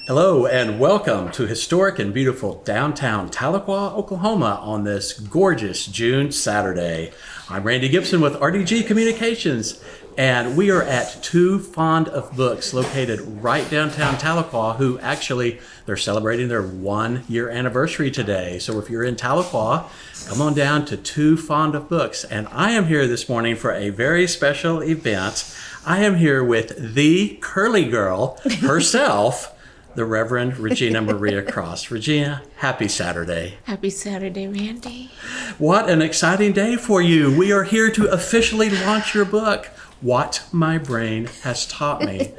Hello and welcome to historic and beautiful downtown Tahlequah, Oklahoma on this gorgeous June Saturday. I'm Randy Gibson with RDG Communications, and we are at Too Fond of Books located right downtown Tahlequah, who actually, they're celebrating their 1-year anniversary today. So if you're in Tahlequah, come on down to Too Fond of Books. And I am here this morning for a very special event. I am here with the curly girl herself, the Reverend Regina Maria Cross. Regina, happy Saturday. Happy Saturday, Randy. What an exciting day for you. We are here to officially launch your book, What My Brain Has Taught Me.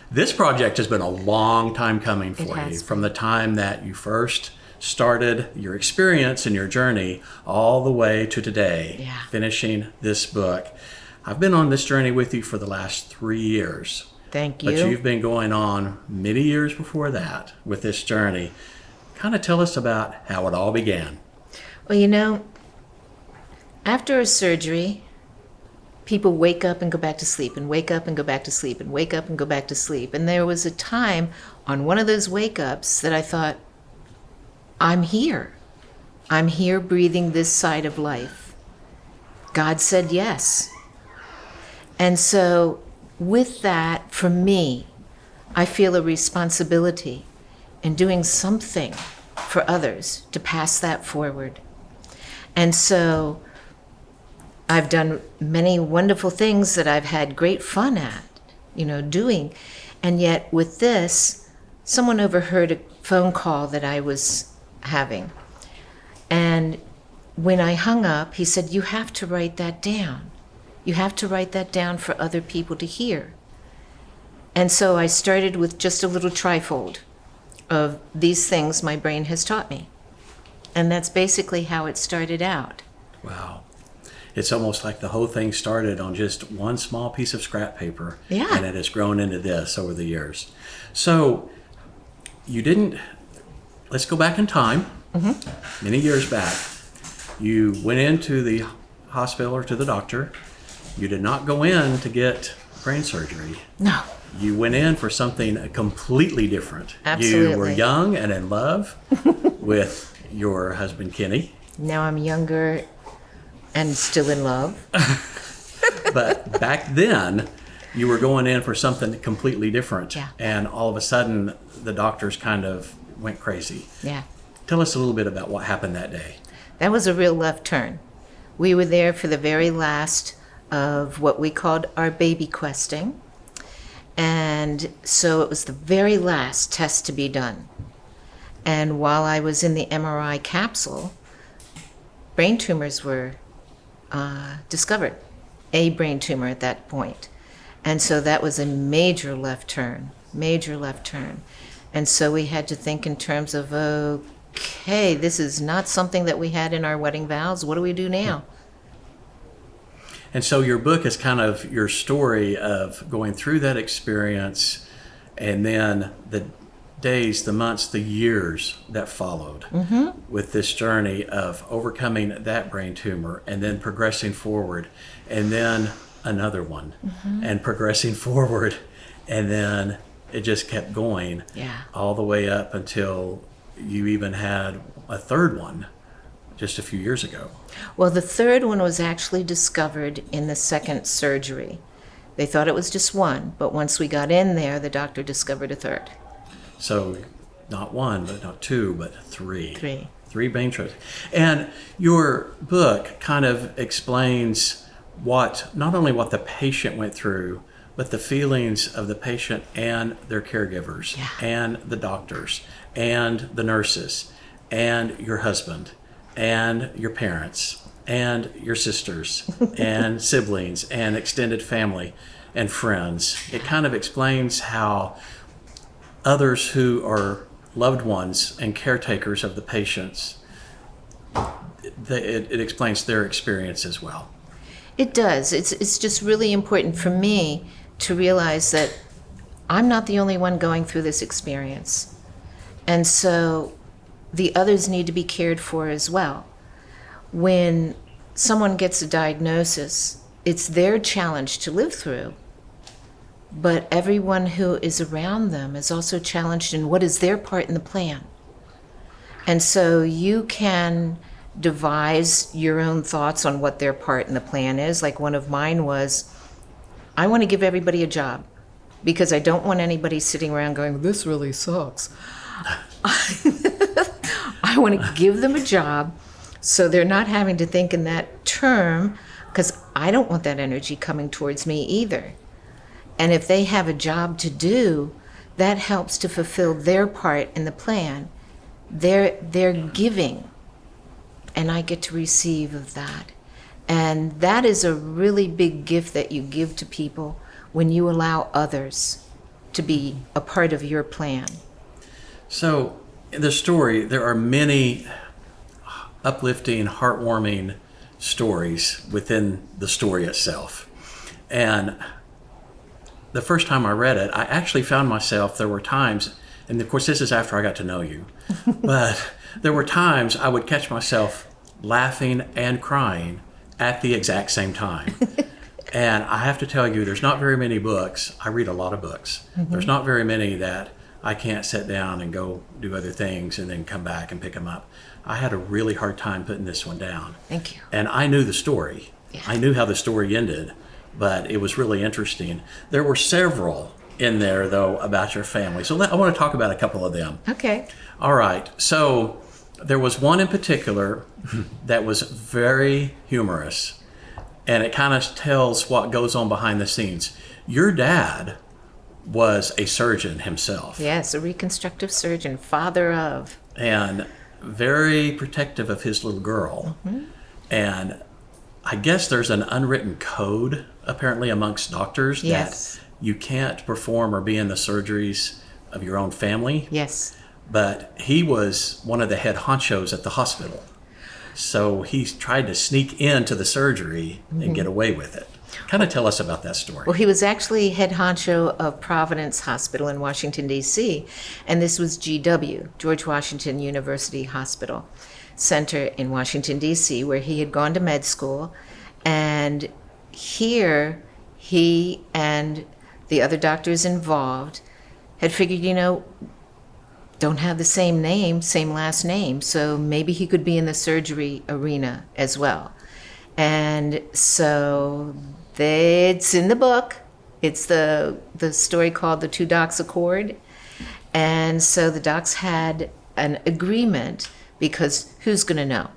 This project has been a long time coming for you. From the time that you first started your experience and your journey all the way to today, finishing this book. I've been on this journey with you for the last 3 years. Thank you. But you've been going on many years before that with this journey. Kind of tell us about how it all began. Well, after a surgery, people wake up and go back to sleep and wake up and go back to sleep and wake up and go back to sleep. And there was a time on one of those wake-ups that I thought, I'm here. I'm here breathing this side of life. God said yes. And so with that, for me, I feel a responsibility in doing something for others to pass that forward. And so I've done many wonderful things that I've had great fun at, doing. And yet with this, someone overheard a phone call that I was having. And when I hung up, he said, you have to write that down. You have to write that down for other people to hear. And so I started with just a little trifold of these things my brain has taught me. And that's basically how it started out. Wow. It's almost like the whole thing started on just one small piece of scrap paper. Yeah. And it has grown into this over the years. So let's go back in time, many years back. You went into the hospital or to the doctor. You did not go in to get brain surgery. No. You went in for something completely different. Absolutely. You were young and in love with your husband, Kenny. Now I'm younger and still in love. But back then, you were going in for something completely different. Yeah. And all of a sudden, the doctors kind of went crazy. Yeah. Tell us a little bit about what happened that day. That was a real left turn. We were there for the very last of what we called our baby questing. And so it was the very last test to be done. And while I was in the MRI capsule, brain tumors were discovered, a brain tumor at that point. And so that was a major left turn. And so we had to think in terms of, okay, this is not something that we had in our wedding vows. What do we do now? And so your book is kind of your story of going through that experience and then the days, the months, the years that followed with this journey of overcoming that brain tumor and then progressing forward and then another one and progressing forward. And then it just kept going all the way up until you even had a third one just a few years ago. Well, the third one was actually discovered in the second surgery. They thought it was just one, but once we got in there, the doctor discovered a third. So not one, but not two, but three. Three brain tumors. And your book kind of explains not only what the patient went through, but the feelings of the patient and their caregivers and the doctors and the nurses and your husband and your parents and your sisters and siblings and extended family and friends. It kind of explains how others who are loved ones and caretakers of the patients, it explains their experience as well. It does. It's just really important for me to realize that I'm not the only one going through this experience. And so the others need to be cared for as well. When someone gets a diagnosis, it's their challenge to live through. but everyone who is around them is also challenged in what is their part in the plan. And so you can devise your own thoughts on what their part in the plan is. Like one of mine was, I want to give everybody a job because I don't want anybody sitting around going, this really sucks. I want to give them a job so they're not having to think in that term, because I don't want that energy coming towards me either. And if they have a job to do, that helps to fulfill their part in the plan. They're giving, and I get to receive of that. And that is a really big gift that you give to people when you allow others to be a part of your plan. So in the story, there are many uplifting, heartwarming stories within the story itself. And the first time I read it, I actually found myself, there were times, and of course this is after I got to know you, but there were times I would catch myself laughing and crying at the exact same time. And I have to tell you, there's not very many books. I read a lot of books. Mm-hmm. There's not very many that I can't sit down and go do other things and then come back and pick them up. I had a really hard time putting this one down. Thank you. And I knew the story. Yeah. I knew how the story ended, but it was really interesting. There were several in there, though, about your family. So I want to talk about a couple of them. Okay. All right. So there was one in particular that was very humorous, and it kind of tells what goes on behind the scenes. Your dad was a surgeon himself. Yes, a reconstructive surgeon, father of. And very protective of his little girl. Mm-hmm. And I guess there's an unwritten code, apparently, amongst doctors yes. that you can't perform or be in the surgeries of your own family. Yes. But he was one of the head honchos at the hospital. So he tried to sneak into the surgery and mm-hmm. get away with it. Kind of tell us about that story. Well, he was actually head honcho of Providence Hospital in Washington, D.C., and this was GW, George Washington University Hospital Center in Washington, D.C., where he had gone to med school. And here, he and the other doctors involved had figured, don't have the same name, same last name, so maybe he could be in the surgery arena as well. And so it's in the book. It's the story called The Two Docs Accord. And so the docs had an agreement, because who's going to know?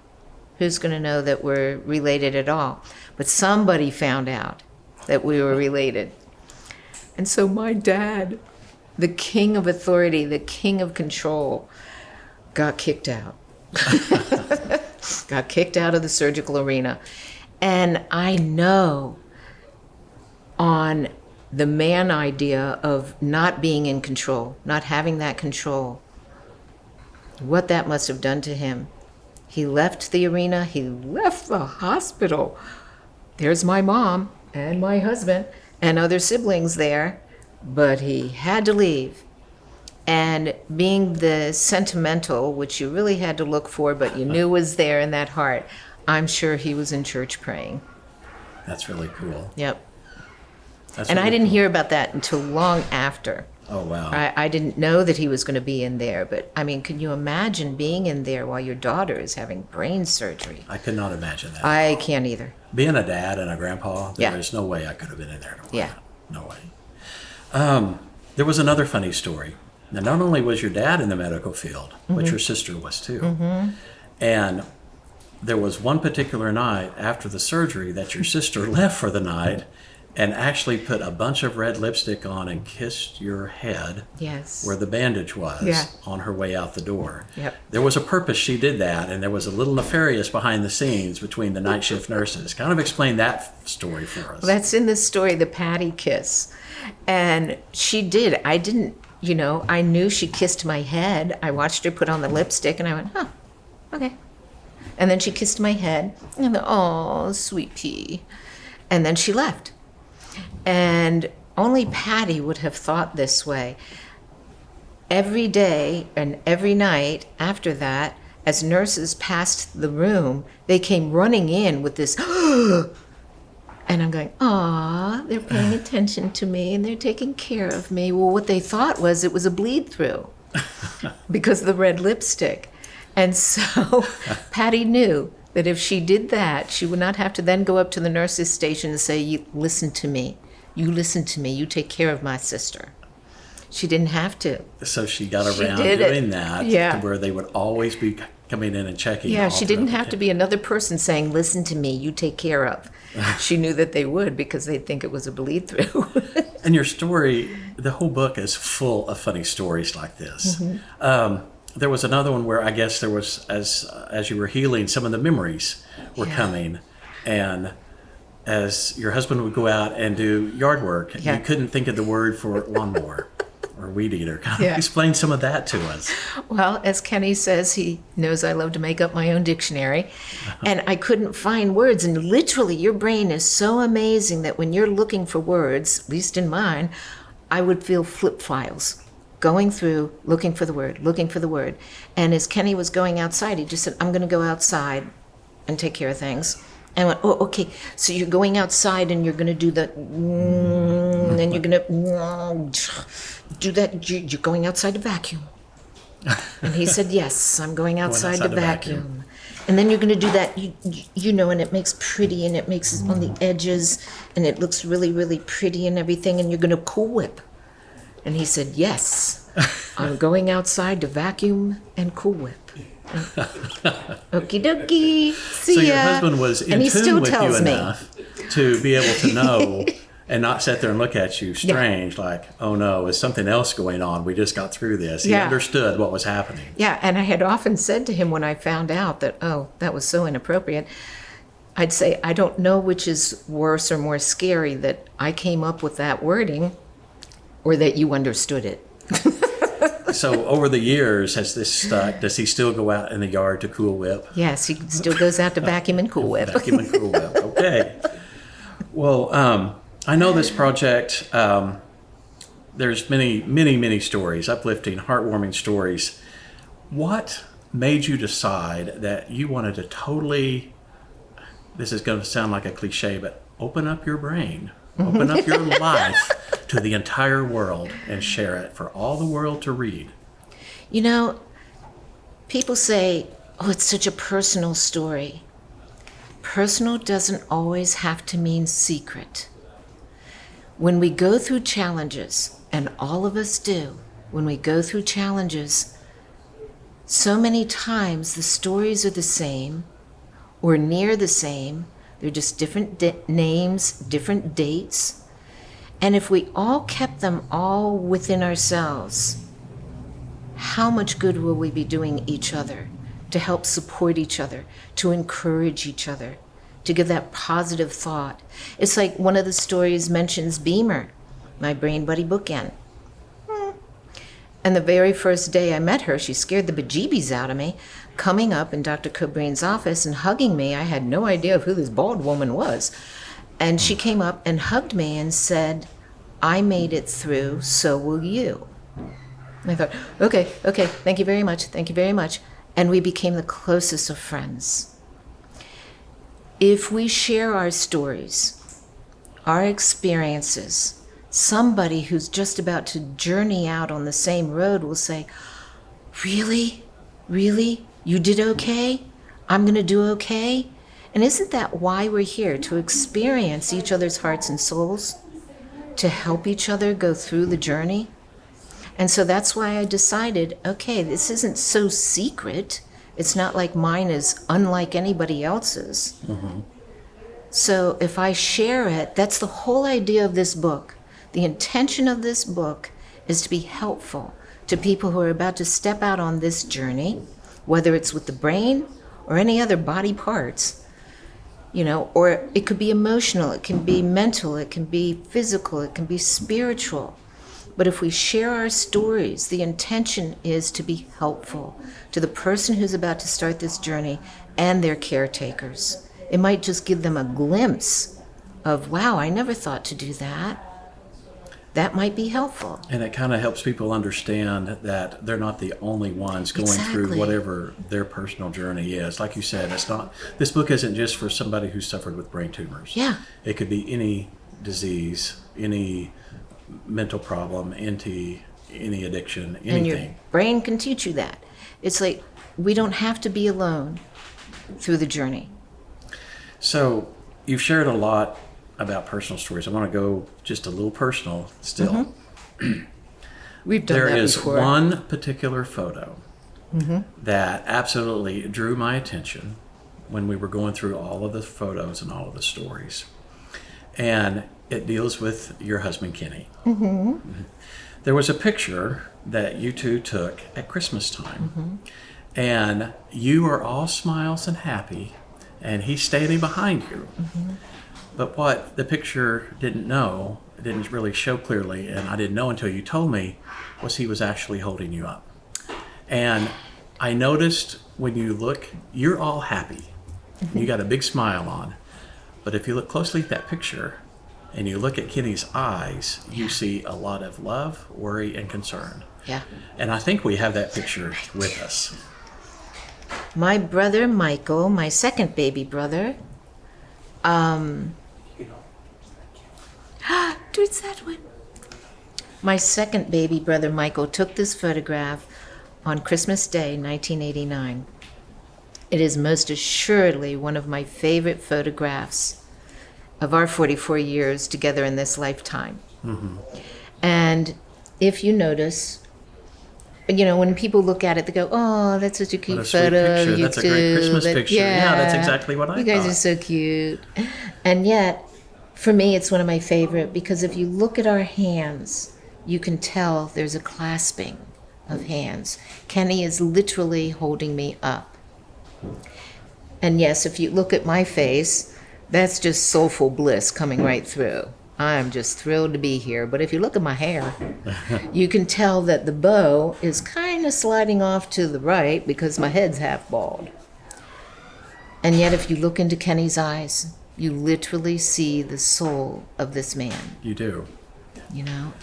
Who's going to know that we're related at all? But somebody found out that we were related. And so my dad, the king of authority, the king of control, got kicked out. Got kicked out of the surgical arena. And I know on the man idea of not being in control, not having that control, what that must have done to him. He left the arena, he left the hospital. There's my mom and my husband and other siblings there, but he had to leave. And being the sentimental, which you really had to look for, but you knew was there in that heart, I'm sure he was in church praying. That's really cool. Yep. That's and really I didn't cool. hear about that until long after. Oh, wow. I didn't know that he was going to be in there, but I mean, can you imagine being in there while your daughter is having brain surgery? I could not imagine that. I can't either. Being a dad and a grandpa, there is no way I could have been in there. No way. There was another funny story. Now, not only was your dad in the medical field, mm-hmm. but your sister was too. Mm-hmm. And there was one particular night after the surgery that your sister left for the night and actually put a bunch of red lipstick on and kissed your head where the bandage was on her way out the door. Yep. There was a purpose she did that, and there was a little nefarious behind the scenes between the night shift nurses. Kind of explain that story for us. Well, that's in the story, the Patty kiss. And she did. I didn't, I knew she kissed my head. I watched her put on the lipstick, and I went, oh, okay. And then she kissed my head, and I thought, oh, sweet pea. And then she left. And only Patty would have thought this way. Every day and every night after that, as nurses passed the room, they came running in with this, And I'm going, aw, they're paying attention to me and they're taking care of me. Well, what they thought was it was a bleed through because of the red lipstick. And so Patty knew that if she did that, she would not have to then go up to the nurse's station and say, you listen to me. You listen to me. You take care of my sister. She didn't have to. So she got around doing that to where they would always be coming in and checking. Yeah, she didn't have to be another person saying, listen to me, you take care of. She knew that they would because they'd think it was a bleed through. And your story, the whole book is full of funny stories like this. Mm-hmm. There was another one where I guess there was, as you were healing, some of the memories were coming. And as your husband would go out and do yard work, you couldn't think of the word for lawnmower. Or weed eater. Explain some of that to us. Well, as Kenny says, he knows I love to make up my own dictionary. And I couldn't find words. And literally, your brain is so amazing that when you're looking for words, at least in mine, I would feel flip files going through, looking for the word, looking for the word. And as Kenny was going outside, he just said, I'm going to go outside and take care of things. And I went, oh, okay, so you're going outside and you're going to do the, and then you're going to do that. You're going outside to vacuum. And he said, yes, I'm going outside to vacuum. And then you're going to do that, you know, and it makes pretty and it makes it on the edges and it looks really, really pretty and everything. And you're going to Cool Whip. And he said, yes, I'm going outside to vacuum and Cool Whip. Okie dokie. See ya. So your husband was in tune with you enough to be able to know and not sit there and look at you strange, like, oh no, is something else going on? We just got through this. He understood what was happening. Yeah, and I had often said to him when I found out that, oh, that was so inappropriate, I'd say, I don't know which is worse or more scary, that I came up with that wording or that you understood it. So over the years, has this stuck? Does he still go out in the yard to Cool Whip? Yes, he still goes out to vacuum and Cool Whip. Vacuum and Cool Whip. Okay. Well, I know this project, there's many stories, uplifting, heartwarming stories. What made you decide that you wanted to totally, this is going to sound like a cliche, but open up your brain, open up your life to the entire world and share it for all the world to read? You know, people say, oh, it's such a personal story. Personal doesn't always have to mean secret. When we go through challenges, and all of us do, when we go through challenges, so many times the stories are the same or near the same. They're just different names, different dates. And if we all kept them all within ourselves, how much good will we be doing each other to help support each other, to encourage each other, to give that positive thought? It's like one of the stories mentions Beamer, my brain buddy bookend. And the very first day I met her, she scared the bejeebies out of me, coming up in Dr. Cobrain's office and hugging me. I had no idea who this bald woman was. And she came up and hugged me and said, I made it through, so will you. And I thought, okay, thank you very much. And we became the closest of friends. If we share our stories, our experiences, somebody who's just about to journey out on the same road will say, really? You did okay? I'm going to do okay? And isn't that why we're here? To experience each other's hearts and souls? To help each other go through the journey? And so that's why I decided, okay, this isn't so secret. It's not like mine is unlike anybody else's. Mm-hmm. So if I share it, that's the whole idea of this book. The intention of this book is to be helpful to people who are about to step out on this journey, whether it's with the brain or any other body parts, or it could be emotional, it can be mental, it can be physical, it can be spiritual. But if we share our stories, the intention is to be helpful to the person who's about to start this journey and their caretakers. It might just give them a glimpse of, wow, I never thought to do that. that might be helpful. And it kind of helps people understand that they're not the only ones going Exactly. through whatever their personal journey is. Like you said, this book isn't just for somebody who suffered with brain tumors. Yeah. It could be any disease, any mental problem, any addiction, anything. And your brain can teach you that. It's like we don't have to be alone through the journey. So you've shared a lot about personal stories. I want to go just a little personal still. We've done There that is before. one particular photo that absolutely drew my attention when we were going through all of the photos and all of the stories. And it deals with your husband, Kenny. There was a picture that you two took at Christmas time. And you are all smiles and happy, and he's standing behind you. But what the picture didn't really show clearly, and I didn't know until you told me, was he was actually holding you up. And I noticed when you look, you're all happy. You got a big smile on. But if you look closely at that picture and you look at Kenny's eyes, you see a lot of love, worry, and concern. Yeah. And I think we have that picture with us. My brother Michael, my second baby brother, dude, that one. My second baby brother Michael took this photograph on Christmas Day, 1989. It is most assuredly one of my favorite photographs of our 44 years together in this lifetime. And if you notice, when people look at it, they go, "Oh, that's such a cute What a sweet photo picture. of you That's a two." great Christmas picture. Yeah, that's exactly what I You guys thought. are so cute. And yet, for me, it's one of my favorite because if you look at our hands, you can tell there's a clasping of hands. Kenny is literally holding me up. And yes, if you look at my face, that's just soulful bliss coming right through. I'm just thrilled to be here. But if you look at my hair, you can tell that the bow is kind of sliding off to the right because my head's half bald. And yet if you look into Kenny's eyes, you literally see the soul of this man. You do.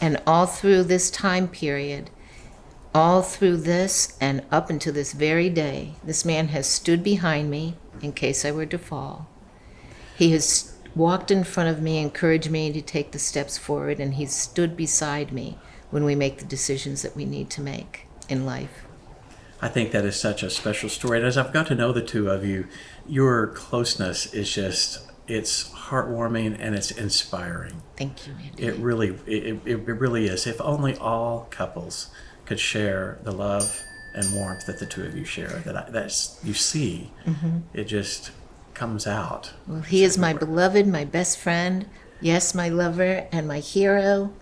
And all through this time period, all through this and up until this very day, this man has stood behind me in case I were to fall. He has walked in front of me, encouraged me to take the steps forward, and he's stood beside me when we make the decisions that we need to make in life. I think that is such a special story. And as I've got to know the two of you, your closeness is it's heartwarming and it's inspiring. Thank you, Andy. It really is. If only all couples could share the love and warmth that the two of you share, that you see, it just comes out. Well, he is my beloved, my best friend, yes, my lover, and my hero.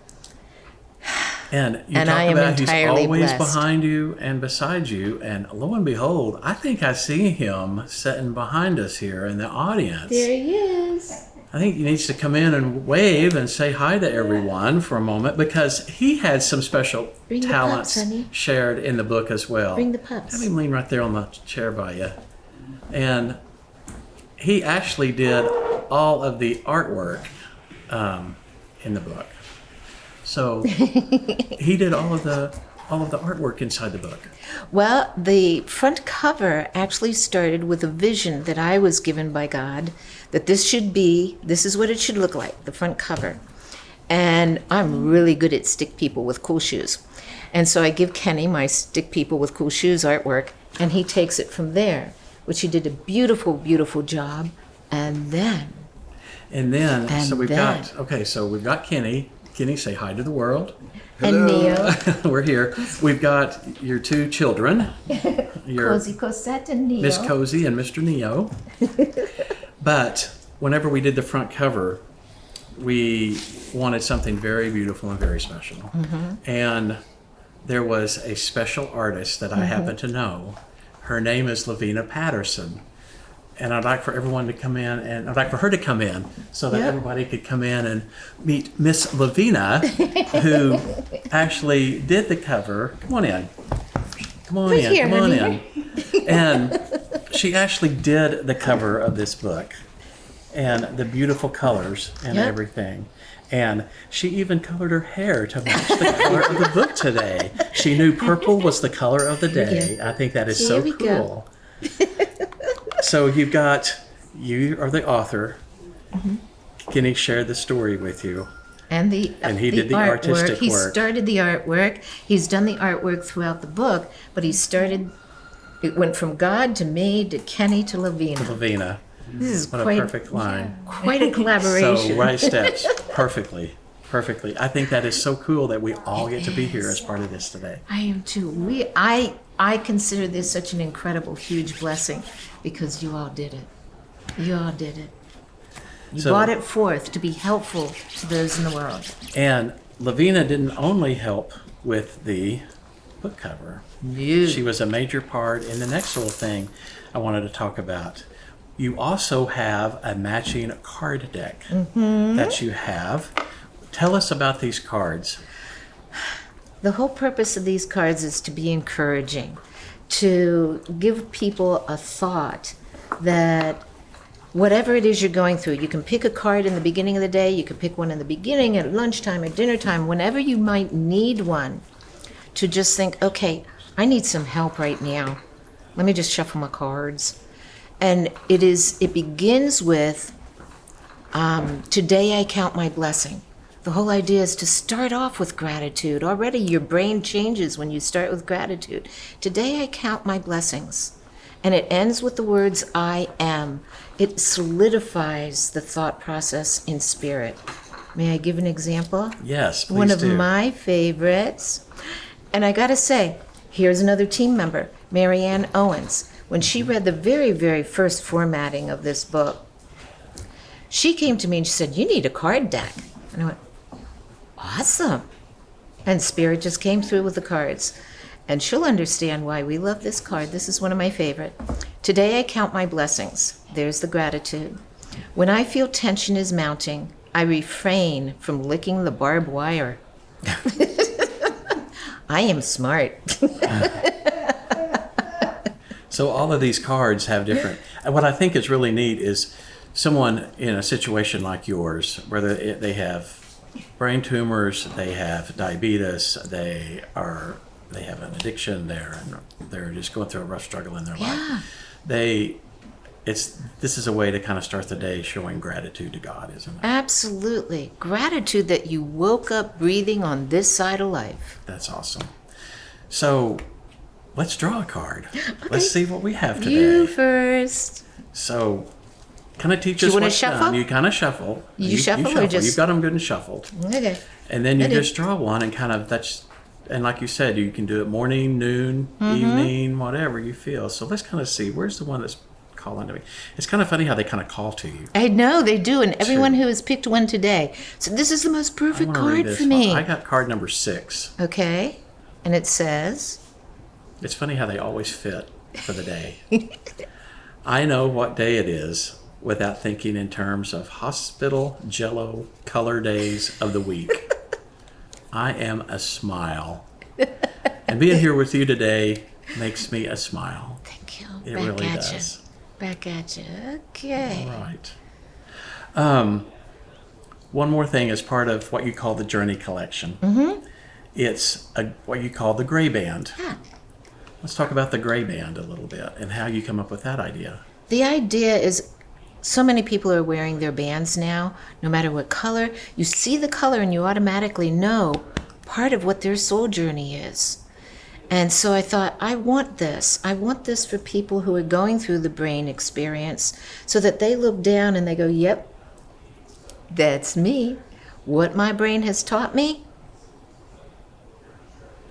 And you And talk I am about he's entirely always blessed. behind you and beside you, and lo and behold, I think I see him sitting behind us here in the audience. There he is. I think he needs to come in and wave and say hi to everyone for a moment because he had some special Bring the talents pups, honey. shared in the book as well. Bring the pups. Have him lean right there on the chair by you. And he actually did all of the artwork in the book. So he did all of the artwork inside the book. Well, the front cover actually started with a vision that I was given by God that this is what it should look like, the front cover. And I'm really good at stick people with cool shoes. And so I give Kenny my stick people with cool shoes artwork, and he takes it from there, which he did a beautiful, beautiful job. And then we've got Kenny. Kenny, say hi to the world. And Neo. We're here. We've got your two children, your Cozy Cosette and Neo. Miss Cozy and Mr. Neo. But whenever we did the front cover, we wanted something very beautiful and very special. And there was a special artist that I happen to know. Her name is Lavina Patterson. And I'd like for everyone to come in, and I'd like for her to come in so that everybody could come in and meet Miss Lavina, who actually did the cover. Come on in. Come on in. And she actually did the cover of this book and the beautiful colors and everything. And she even colored her hair to match the color of the book today. She knew purple was the color of the day. I think that is so cool. So you are the author. Kenny shared the story with you. And he did the artistic He work. started the artwork. He's done the artwork throughout the book, but it went from God to me to Kenny to Lavina. Lavina. This is What a perfect line. Quite a collaboration. So, right steps. Perfectly. I think that is so cool that we all get to be here as part of this today. I am too. I consider this such an incredible, huge blessing because you all did it. You all did it. You brought it forth to be helpful to those in the world. And Lavina didn't only help with the book cover. No. She was a major part in the next little thing I wanted to talk about. You also have a matching card deck that you have. Tell us about these cards. The whole purpose of these cards is to be encouraging, to give people a thought that whatever it is you're going through, you can pick a card in the beginning of the day, you can pick one in the beginning, at lunchtime, at dinner time, whenever you might need one, to just think, okay, I need some help right now. Let me just shuffle my cards. And it begins with, today I count my blessing. The whole idea is to start off with gratitude. Already your brain changes when you start with gratitude. Today I count my blessings. And it ends with the words, I am. It solidifies the thought process in spirit. May I give an example? Yes, please do. One of my favorites. And I gotta say, here's another team member, Marianne Owens. When she read the very, very first formatting of this book, she came to me and she said, you need a card deck. And I went, awesome. And Spirit just came through with the cards. And she'll understand why we love this card. This is one of my favorite. Today I count my blessings. There's the gratitude. When I feel tension is mounting, I refrain from licking the barbed wire. I am smart. So all of these cards have different, and what I think is really neat is someone in a situation like yours, where they have brain tumors, they have diabetes, they have an addiction, they're just going through a rough struggle in their life. This is a way to kind of start the day showing gratitude to God, isn't it? Absolutely. Gratitude that you woke up breathing on this side of life. That's awesome. So let's draw a card. Okay. Let's see what we have today. You first. So kind of teach Do you us wanna what's shuffle? done. You kind of shuffle. You shuffle or just... You've got them good and shuffled. Okay. And then you Ready. just draw one and and like you said, you can do it morning, noon, evening, whatever you feel. So let's kind of see, where's the one that's calling to me? It's kind of funny how they kind of call to you. I know, they do, and everyone who has picked one today. So this is the most perfect card for me. I got card number 6. Okay. And it says... It's funny how they always fit for the day. I know what day it is without thinking in terms of hospital jello color days of the week. I am a smile. And being here with you today makes me a smile. Thank you. It Back really at does. you. Back at you. Okay. All right. One more thing as part of what you call the Journey Collection. It's what you call the gray band. Yeah. Let's talk about the gray band a little bit and how you come up with that idea. The idea is so many people are wearing their bands now, no matter what color. You see the color and you automatically know part of what their soul journey is. And so I thought, I want this. I want this for people who are going through the brain experience so that they look down and they go, yep, that's me. What my brain has taught me,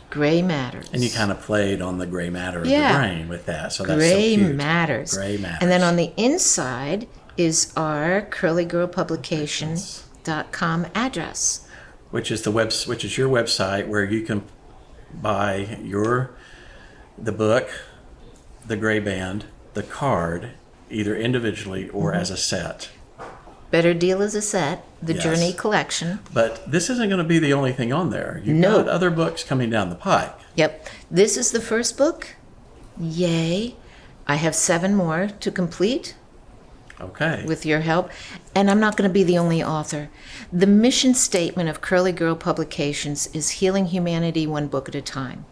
gray matters. And you kind of played on the gray matter of the brain with that. So that's gray so cute. matters. Gray matters. And then on the inside is our curlygirlpublications.com address. Which is your website where you can buy the book, the gray band, the card, either individually or as a set. Better deal as a set, the Yes. Journey Collection. But this isn't going to be the only thing on there. You've got other books coming down the pike. Yep. This is the first book. Yay. I have 7 more to complete. Okay. with your help. And I'm not going to be the only author. The mission statement of Curly Girl Publications is healing humanity one book at a time.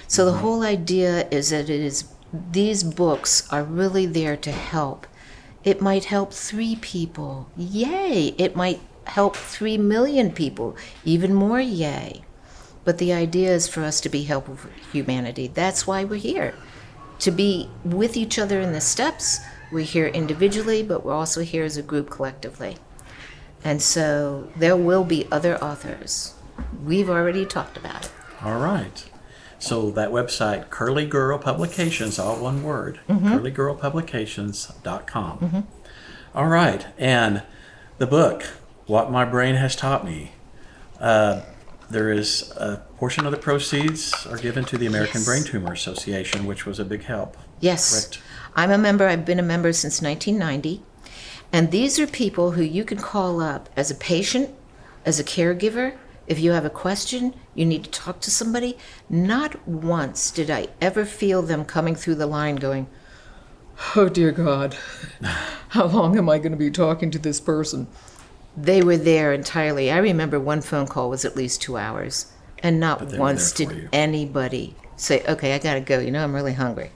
So the whole idea is that these books are really there to help. It might help 3 people. Yay! It might help 3 million people. Even more yay. But the idea is for us to be helpful for humanity. That's why we're here. To be with each other in the steps. We're here individually, but we're also here as a group collectively. And so there will be other authors. We've already talked about it. All right. So that website, Curly Girl Publications, all one word, curlygirlpublications.com. All right. And the book, What My Brain Has Taught Me, there is a portion of the proceeds are given to the American Brain Tumor Association, which was a big help. Yes. Correct. I'm a member. I've been a member since 1990. And these are people who you can call up as a patient, as a caregiver. If you have a question, you need to talk to somebody. Not once did I ever feel them coming through the line going, "Oh, dear God, how long am I going to be talking to this person?" They were there entirely. I remember one phone call was at least 2 hours. And not once did anybody say, "Okay, I got to go. I'm really hungry."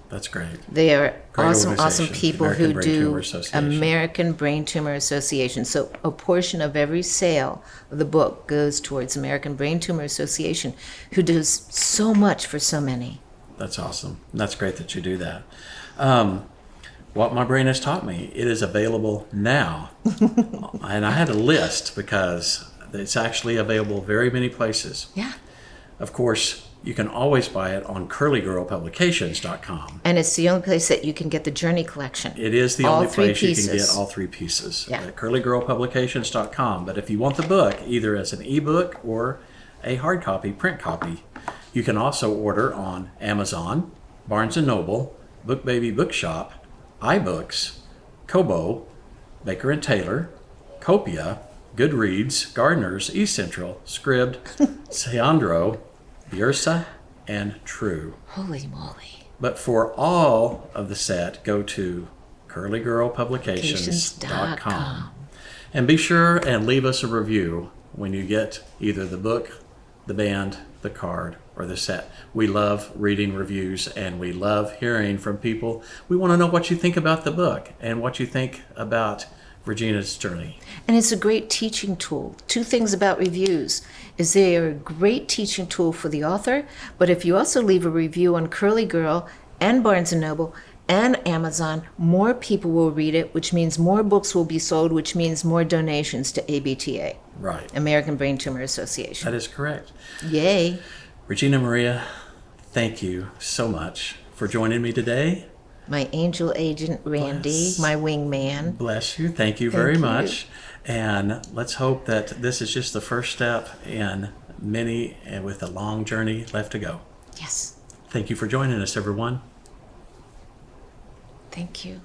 That's great. They are Great awesome people American who Brain do Tumor Association. American Brain Tumor Association. So a portion of every sale of the book goes towards American Brain Tumor Association, who does so much for so many. That's awesome. That's great that you do that. What My Brain Has Taught Me, it is available now. And I had a list because it's actually available very many places. Yeah. Of course, you can always buy it on curlygirlpublications.com. And it's the only place that you can get the Journey collection. It is the All only three place you pieces. can get all 3 pieces Yeah. at curlygirlpublications.com. But if you want the book, either as an ebook or a hard copy, print copy, you can also order on Amazon, Barnes & Noble, Book Baby Bookshop, iBooks, Kobo, Baker & Taylor, Copia, Goodreads, Gardeners, eCentral, Scribd, Sandro, Biersa, and True. Holy moly. But for all of the set, go to curlygirlpublications.com. And be sure and leave us a review when you get either the book, the band, the card, or the set. We love reading reviews and we love hearing from people. We want to know what you think about the book and what you think about Regina's journey. And it's a great teaching tool. 2 things about reviews is they are a great teaching tool for the author, but if you also leave a review on Curly Girl and Barnes & Noble and Amazon, more people will read it, which means more books will be sold, which means more donations to ABTA. Right. American Brain Tumor Association. That is correct. Yay. Regina Maria, thank you so much for joining me today. My angel agent, Randy, Bless. my wingman. Bless you. Thank you very you. much. And let's hope that this is just the first step in many and with a long journey left to go. Yes. Thank you for joining us, everyone. Thank you.